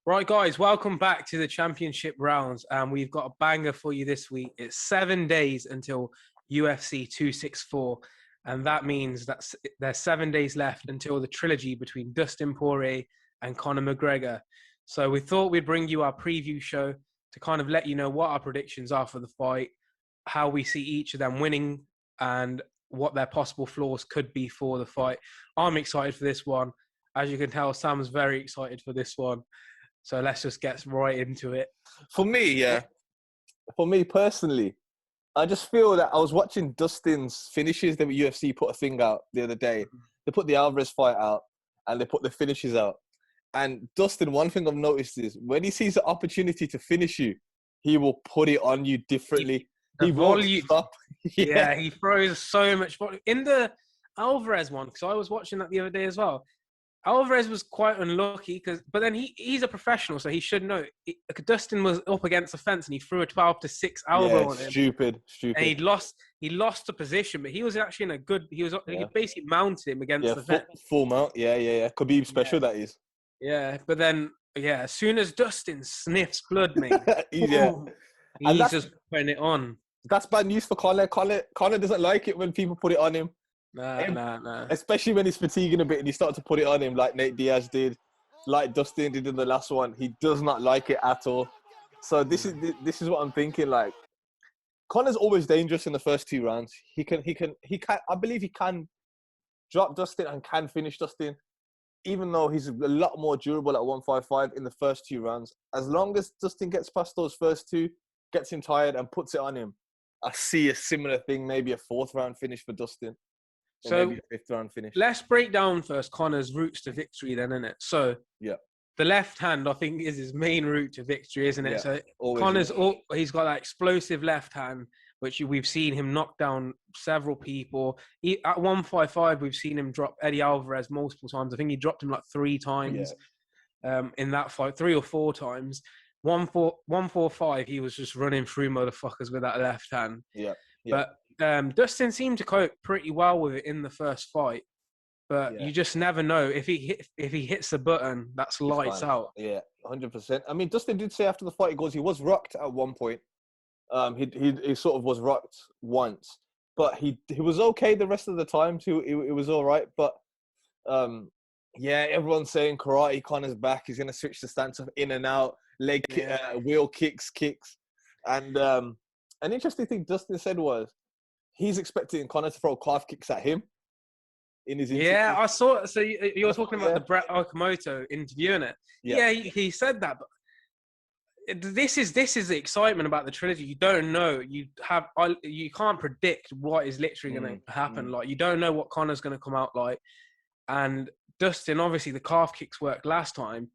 Right, guys, welcome back to the championship rounds. And we've got a banger for you this week. It's 7 days until UFC 264. And that means that there's 7 days left until the trilogy between Dustin Poirier and Conor McGregor. So we thought we'd bring you our preview show to kind of let you know what our predictions are for the fight, how we see each of them winning, and what their possible flaws could be for the fight. I'm excited for this one. As you can tell, Sam's very excited for this one. So let's just get right into it. For me personally, I just feel that I was watching Dustin's finishes. The UFC put a thing out the other day. They put the Alvarez fight out and they put the finishes out. And Dustin, one thing I've noticed is when he sees the opportunity to finish you, he will put it on you differently. He won't stop. Yeah, he throws so much volume. In the Alvarez one, because I was watching that the other day as well, Alvarez was quite unlucky, but then he's a professional, so he should know. Dustin was up against the fence and he threw a 12-6 elbow on him. Stupid. And he lost the position, but he was actually in a good. He basically mounted him against the fence. Full mount. Yeah. Khabib special, that is. Yeah, but then as soon as Dustin sniffs blood, mate, he's just putting it on. That's bad news for Conor. Conor doesn't like it when people put it on him. Nah. Especially when he's fatiguing a bit and you start to put it on him like Nate Diaz did, like Dustin did in the last one. He does not like it at all. So this is what I'm thinking. Like, Conor's always dangerous in the first 2 rounds. He can. I believe he can drop Dustin and can finish Dustin, even though he's a lot more durable at 155 in the first 2 rounds. As long as Dustin gets past those first 2, gets him tired and puts it on him, I see a similar thing, maybe a 4th round finish for Dustin. So maybe a 5th round finish. Let's break down first Conor's routes to victory then, innit? So the left hand, I think, is his main route to victory, isn't it? Yeah, so Conor's, he's got that explosive left hand, which we've seen him knock down several people. At 155, we've seen him drop Eddie Alvarez multiple times. I think he dropped him like 3 times in that fight, 3 or 4 times. 145, he was just running through motherfuckers with that left hand. Yeah. But Dustin seemed to cope pretty well with it in the first fight, but you just never know. If he hits the button, that's lights out. Yeah, 100%. I mean, Dustin did say after the fight, he was rocked at one point. He sort of was rocked once, but he was okay the rest of the time too. It was all right, but everyone's saying karate Conor's back. He's gonna switch the stance of in and out, leg wheel kicks, and an interesting thing Dustin said was he's expecting Conor to throw calf kicks at him in his interview. Yeah, I saw. So you were talking about the Brett Okamoto interviewing it. Yeah, he said that. But this is the excitement about the trilogy. You don't know. You can't predict what is literally going to happen. Like, you don't know what Conor's going to come out like. And Dustin, obviously, the calf kicks worked last time.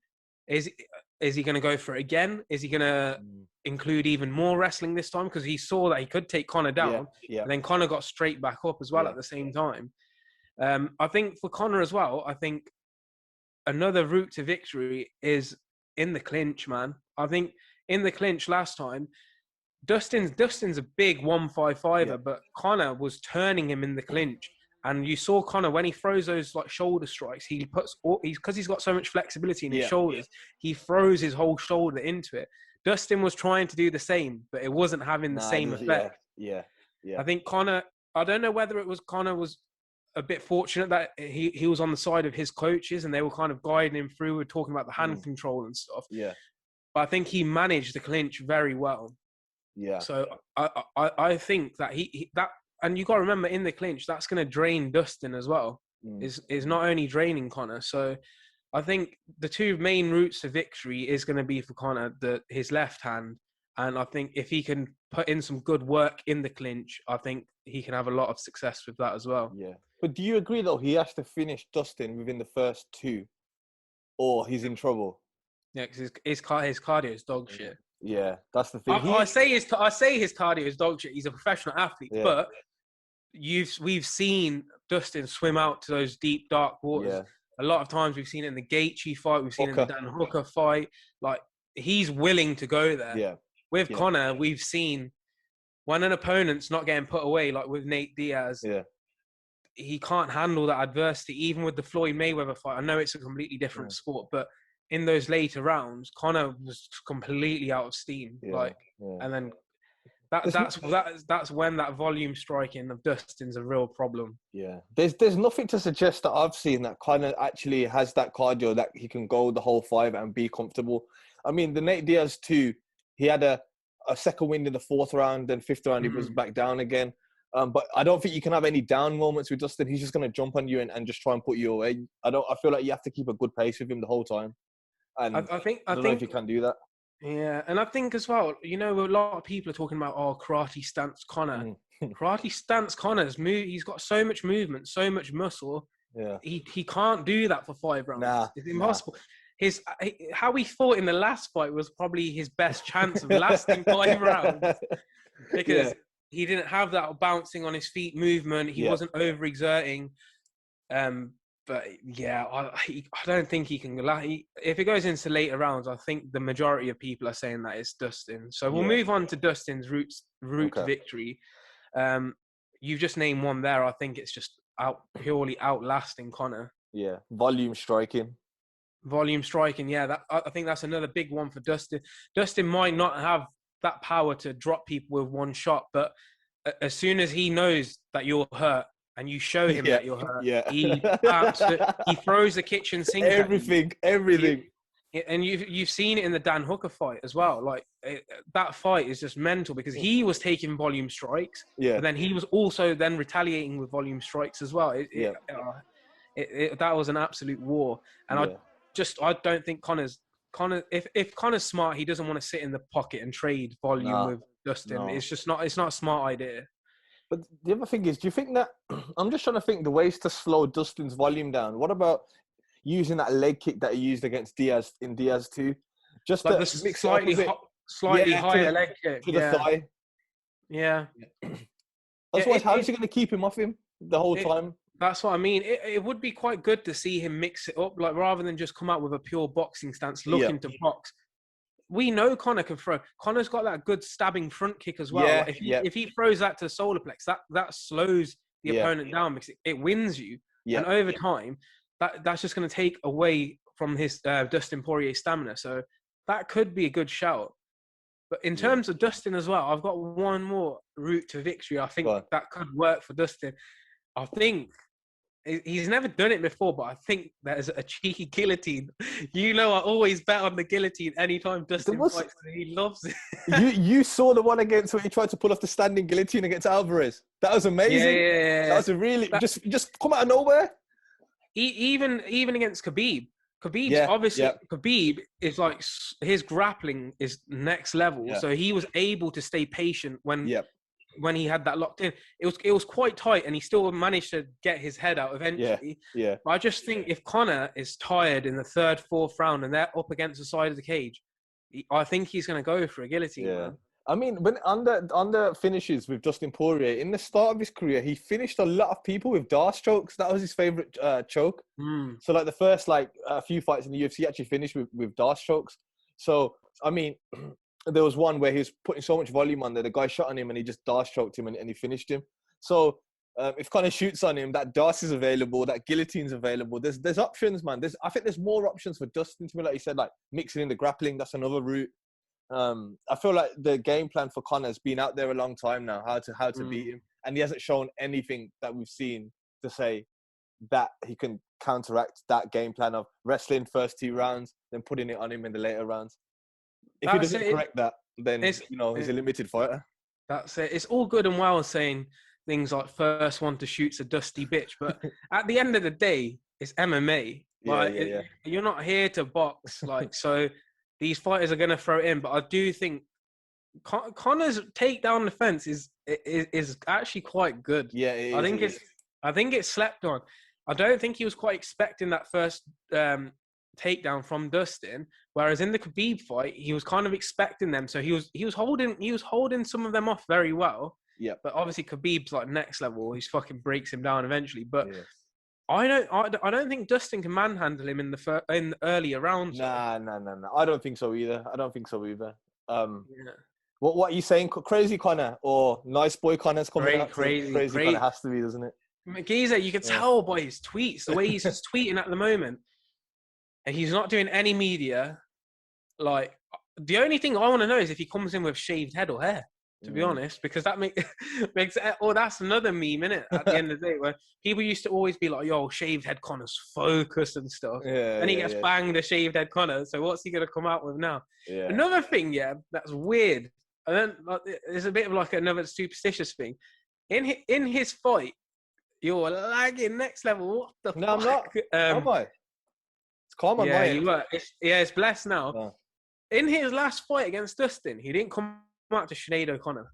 Is he going to go for it again? Is he going to include even more wrestling this time? Because he saw that he could take Conor down. And then Conor got straight back up as well at the same time. I think for Conor as well, I think another route to victory is in the clinch, man. I think in the clinch last time, Dustin's a big 155er, but Conor was turning him in the clinch. And you saw Conor when he throws those like shoulder strikes, because he's got so much flexibility in his shoulders, he throws his whole shoulder into it. Dustin was trying to do the same, but it wasn't having the same effect. Yeah. I think Conor, I don't know whether it was Conor was a bit fortunate that he was on the side of his coaches and they were kind of guiding him through. We're talking about the hand control and stuff. Yeah. But I think he managed the clinch very well. Yeah. So I think that and you got to remember, in the clinch, that's going to drain Dustin as well. Is not only draining Conor. So I think the 2 main routes to victory is going to be for Conor, his left hand. And I think if he can put in some good work in the clinch, I think he can have a lot of success with that as well. Yeah. But do you agree, though, he has to finish Dustin within the first 2 or he's in trouble? Yeah, because his cardio is dog shit. Yeah, that's the thing. I say his cardio is dog shit. He's a professional athlete, but we've seen Dustin swim out to those deep, dark waters. Yeah. A lot of times we've seen it in the Gaethje fight. We've seen it in the Dan Hooker fight. Like, he's willing to go there. Yeah. With Conor, we've seen when an opponent's not getting put away, like with Nate Diaz, he can't handle that adversity. Even with the Floyd Mayweather fight, I know it's a completely different sport, but in those later rounds, Conor was completely out of steam. And then that's when that volume striking of Dustin's a real problem. Yeah, there's nothing to suggest that I've seen that Conor actually has that cardio that he can go the whole 5 and be comfortable. I mean, the Nate Diaz 2, he had a second wind in the 4th round, then 5th round he was back down again. But I don't think you can have any down moments with Dustin. He's just going to jump on you and just try and put you away. I feel like you have to keep a good pace with him the whole time. And I don't know if you can do that. Yeah, and I think as well, a lot of people are talking about, karate stance Conor. Karate stance Conor's he's got so much movement, so much muscle. Yeah. He can't do that for 5 rounds. It's impossible. How he fought in the last fight was probably his best chance of lasting 5 rounds. Because he didn't have that bouncing on his feet movement. He wasn't overexerting. But yeah, I don't think he can. If it goes into later rounds, I think the majority of people are saying that it's Dustin. So we'll move on to Dustin's route to victory. You've just named one there. I think it's just purely outlasting Conor. Yeah, volume striking. Yeah, I think that's another big one for Dustin. Dustin might not have that power to drop people with one shot, but as soon as he knows that you're hurt, and you show him that you're hurt, he throws the kitchen sink. Everything. And you've seen it in the Dan Hooker fight as well. Like that fight is just mental because he was taking volume strikes, but then he was also then retaliating with volume strikes as well. That was an absolute war. And I don't think Conor. If Conor's smart, he doesn't want to sit in the pocket and trade volume with Dustin. No. It's not a smart idea. But the other thing is, do you think that I'm just trying to think the ways to slow Dustin's volume down? What about using that leg kick that he used against Diaz in Diaz 2? Just like to the mix slightly higher leg kick to the thigh. Yeah. Otherwise, how is he going to keep him off him the whole time? That's what I mean. It would be quite good to see him mix it up, like rather than just come out with a pure boxing stance, looking to box. We know Conor can throw. Conor's got that good stabbing front kick as well. Yeah, like if he throws that to the solar plex, that slows the opponent down because it wins you. Yeah. And over time, that's just going to take away from his Dustin Poirier stamina. So that could be a good shout. But in terms of Dustin as well, I've got one more route to victory. I think that could work for Dustin. I think he's never done it before, but I think there's a cheeky guillotine. I always bet on the guillotine anytime Dustin fights. He loves it. you saw the one against where he tried to pull off the standing guillotine against Alvarez. That was amazing. Yeah. That was a really just come out of nowhere. Even against Khabib. Khabib is like his grappling is next level. Yeah. So he was able to stay patient when he had that locked in. It was quite tight and he still managed to get his head out eventually. Yeah. But I just think if Conor is tired in the 3rd, 4th round and they're up against the side of the cage, I think he's going to go for a guillotine. Yeah. Man. I mean, when under finishes with Dustin Poirier, in the start of his career, he finished a lot of people with Darce chokes. That was his favorite choke. So like the first few fights in the UFC, he actually finished with Darce chokes. So, I mean, there was one where he was putting so much volume on there, the guy shot on him and he just Darce choked him and he finished him. So if Conor shoots on him, that Darce is available, that guillotine's available. There's options, man. I think there's more options for Dustin to me, like you said, like mixing in the grappling. That's another route. I feel like the game plan for Conor has been out there a long time now, how to beat him. And he hasn't shown anything that we've seen to say that he can counteract that game plan of wrestling first 2 rounds, then putting it on him in the later rounds. If he doesn't correct that, then, he's a limited fighter. That's it. It's all good and well saying things like first one to shoot's a dusty bitch. But at the end of the day, it's MMA. You're not here to box. So these fighters are going to throw it in. But I do think Conor's takedown defense is actually quite good. Yeah, I think it's slept on. I don't think he was quite expecting that first takedown from Dustin, whereas in the Khabib fight he was kind of expecting them, so he was holding some of them off very well. Yeah, but obviously Khabib's like next level. He fucking breaks him down eventually. But I don't think Dustin can manhandle him in the earlier rounds. Nah. I don't think so either. What are you saying? Crazy Conor or nice boy Conor's coming out? Crazy Conor has to be, doesn't it? McGeezer, you can tell by his tweets, the way he's just tweeting at the moment. and he's not doing any media. Like, the only thing I want to know is if he comes in with shaved head or hair, to be honest, because that makes that's another meme, innit? At the end of the day, where people used to always be like, yo, shaved head Conor's focus and stuff. Yeah, Then he gets banged a shaved head Conor. So what's he going to come out with now? Yeah. Another thing, that's weird. And then there's a bit of like another superstitious thing. In his fight, you're lagging next level. What the fuck? No, I'm not. Am I? It's calm on my end. You were. It's blessed now. Oh. In his last fight against Dustin, he didn't come out to Sinead O'Connor.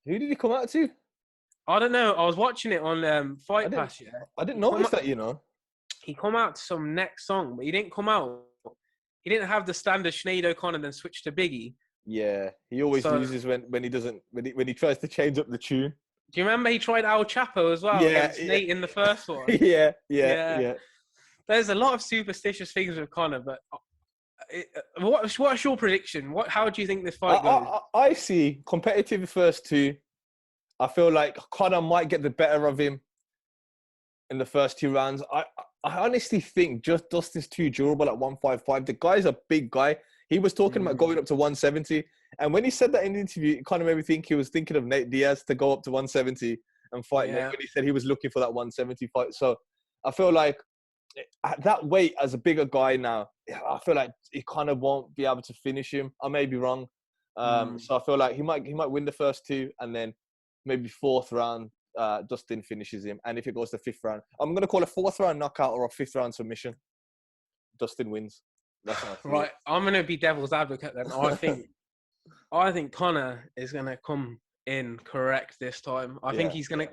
Who did he come out to? I don't know. I was watching it on Fight Pass. Yeah, I didn't notice that. He come out to some next song, but he didn't come out. He didn't have the standard Sinead O'Connor, then switch to Biggie. Yeah, he always loses when he doesn't when he tries to change up the tune. Do you remember he tried El Chapo as well against Nate in the first one? Yeah. There's a lot of superstitious things with Conor, but what's your prediction? How do you think this fight goes? I see competitive the first two. I feel like Conor might get the better of him in the first two rounds. I honestly think just Dustin's too durable at 155. The guy's a big guy. He was talking about going up to 170. And when he said that in the interview, it kind of made me think he was thinking of Nate Diaz to go up to 170 and fight Nate when he said he was looking for that 170 fight. So I feel like at that weight as a bigger guy now, I feel like he kind of won't be able to finish him. I may be wrong. So I feel like he might win the first two, and then maybe fourth round, Dustin finishes him. And if it goes to fifth round, I'm going to call a fourth round knockout or a fifth round submission. Dustin wins. That's right. I'm going to be devil's advocate then. I think Conor is going to come in correct this time. I think he's going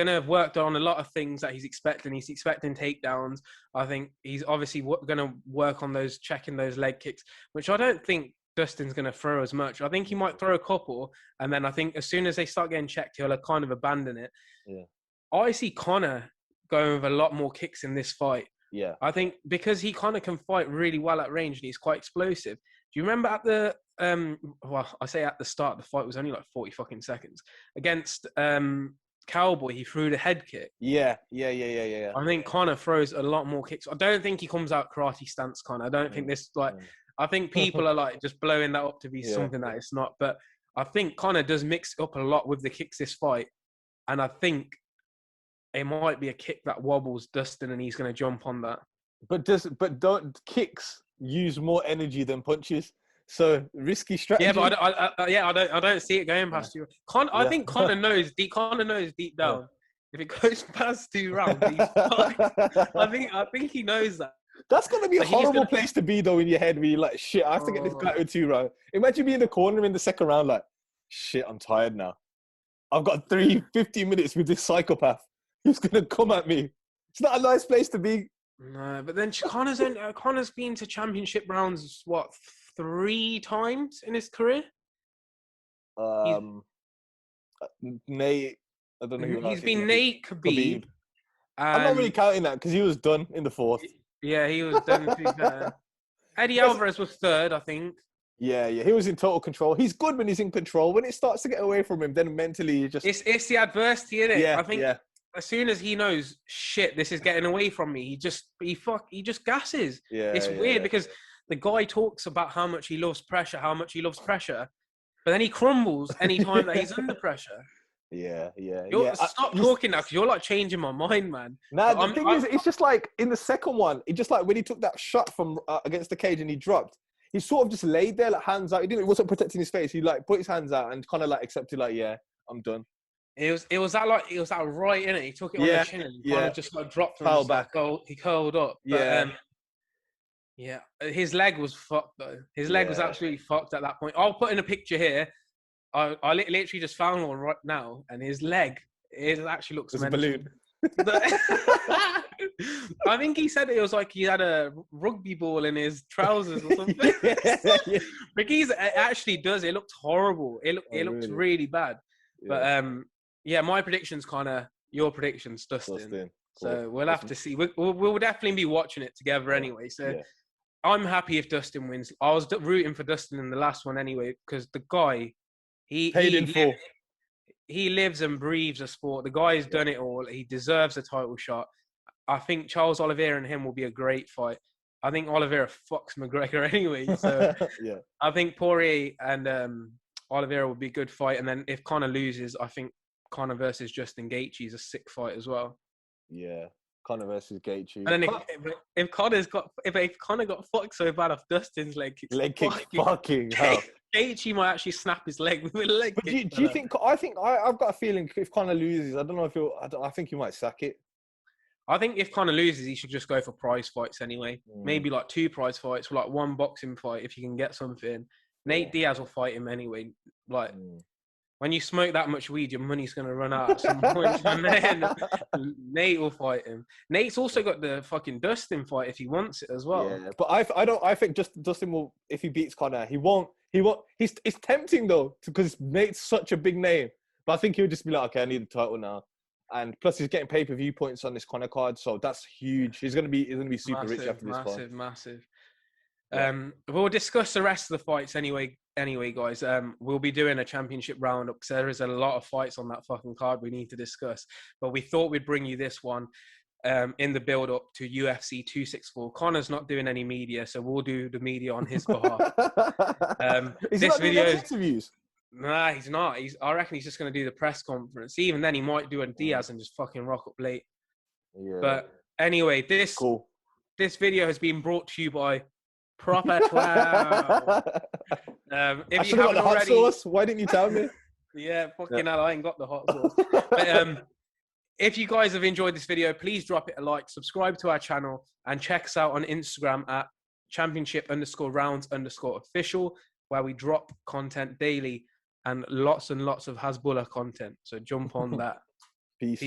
to have worked on a lot of things that he's expecting. He's expecting takedowns. I think he's obviously going to work on checking those leg kicks, which I don't think Dustin's going to throw as much. I think he might throw a couple, and then I think as soon as they start getting checked, he'll kind of abandon it. Yeah. I see Conor going with a lot more kicks in this fight. Yeah. I think because he kind of can fight really well at range and he's quite explosive. Do you remember at the I say at the start, the fight was only like 40 fucking seconds against Cowboy, he threw the head kick. Yeah. I think Conor throws a lot more kicks. I don't think he comes out karate stance, Conor. I don't think this I think people are like just blowing that up to be something that it's not. But I think Conor does mix up a lot with the kicks this fight, and I think it might be a kick that wobbles Dustin, and he's going to jump on that. But don't kicks use more energy than punches? So risky strategy. Yeah, but I don't see it going past you. I think Conor knows deep. Conor knows deep down if it goes past 2 rounds, he's fucked. I think he knows that. That's gonna be a horrible place to be though in your head, where you're like, shit, I have to get this guy to 2 rounds. Imagine being in the corner in the second round, like, shit, I'm tired now. I've got 50 minutes with this psychopath who's gonna come at me. It's not a nice place to be. No, but then Conor's been to championship rounds 3 times in his career. Nate, I don't know who he's been Nate, Khabib. I'm not really counting that because he was done in the 4th. Yeah, he was done. To be fair. Eddie Alvarez was 3rd, I think. Yeah, he was in total control. He's good when he's in control. When it starts to get away from him, then mentally you just... It's the adversity, isn't it? Yeah, I think as soon as he knows, shit, this is getting away from me, he just gasses. Yeah, it's weird because the guy talks about how much he loves pressure, but then he crumbles any time that he's under pressure. Yeah. Stop talking now, because you're like changing my mind, man. Nah, the thing is, it's just like in the second one, it just like when he took that shot from against the cage and he dropped, he sort of just laid there, like hands out. He wasn't protecting his face. He like put his hands out and kind of like accepted, like, yeah, I'm done. It was that right, innit? He took it on the chin and he kind of just like dropped and fell back. He curled up. But, his leg was fucked though. His leg was absolutely fucked at that point. I'll put in a picture here. I literally just found one right now, and his leg, it actually looks a balloon. I think he said it was like he had a rugby ball in his trousers or something. Ricky's actually does. It looked horrible. It looked really bad. Yeah. But my predictions, Conor. Your predictions, Dustin. So we'll have to see. We'll definitely be watching it together anyway. So I'm happy if Dustin wins. I was rooting for Dustin in the last one anyway, because the guy. He lives and breathes a sport. The guy's done it all. He deserves a title shot. I think Charles Oliveira and him will be a great fight. I think Oliveira fucks McGregor anyway. So Yeah. I think Poirier and Oliveira will be a good fight. And then if Conor loses, I think Conor versus Justin Gaethje is a sick fight as well. Yeah. Conor versus Gaethje. And then if Conor got fucked so bad off Dustin's leg kick, fucking hell. Gaethje might actually snap his leg with a leg but kick. Do you think? I've got a feeling if Conor loses, I don't know if I think he might sack it. I think if Conor loses, he should just go for prize fights anyway. Maybe like 2 prize fights, or like 1 boxing fight if you can get something. Nate Diaz will fight him anyway. Like when you smoke that much weed, your money's gonna run out at some point. And then Nate will fight him. Nate's also got the fucking Dustin fight if he wants it as well. Yeah, but I think Dustin will, if he beats Conor, he won't. It's tempting though because Nate's such a big name. But I think he'll just be like, okay, I need the title now. And plus, he's getting pay-per-view points on this Conor card, so that's huge. He's gonna be super rich after this fight. Massive. We'll discuss the rest of the fights anyway, guys. We'll be doing a championship roundup because there is a lot of fights on that fucking card we need to discuss. But we thought we'd bring you this one in the build-up to UFC 264. Conor's not doing any media, so we'll do the media on his behalf. Is he not doing any interviews? Nah, he's not. I reckon he's just going to do the press conference. Even then, he might do a Diaz and just fucking rock up late. Yeah. But anyway, this video has been brought to you by Proper 12. I should have got the hot sauce. Why didn't you tell me? Yeah, fucking hell, I ain't got the hot sauce. But if you guys have enjoyed this video, please drop it a like, subscribe to our channel, and check us out on Instagram at championship_rounds_official, where we drop content daily and lots of Hasbullah content. So jump on that. Peace.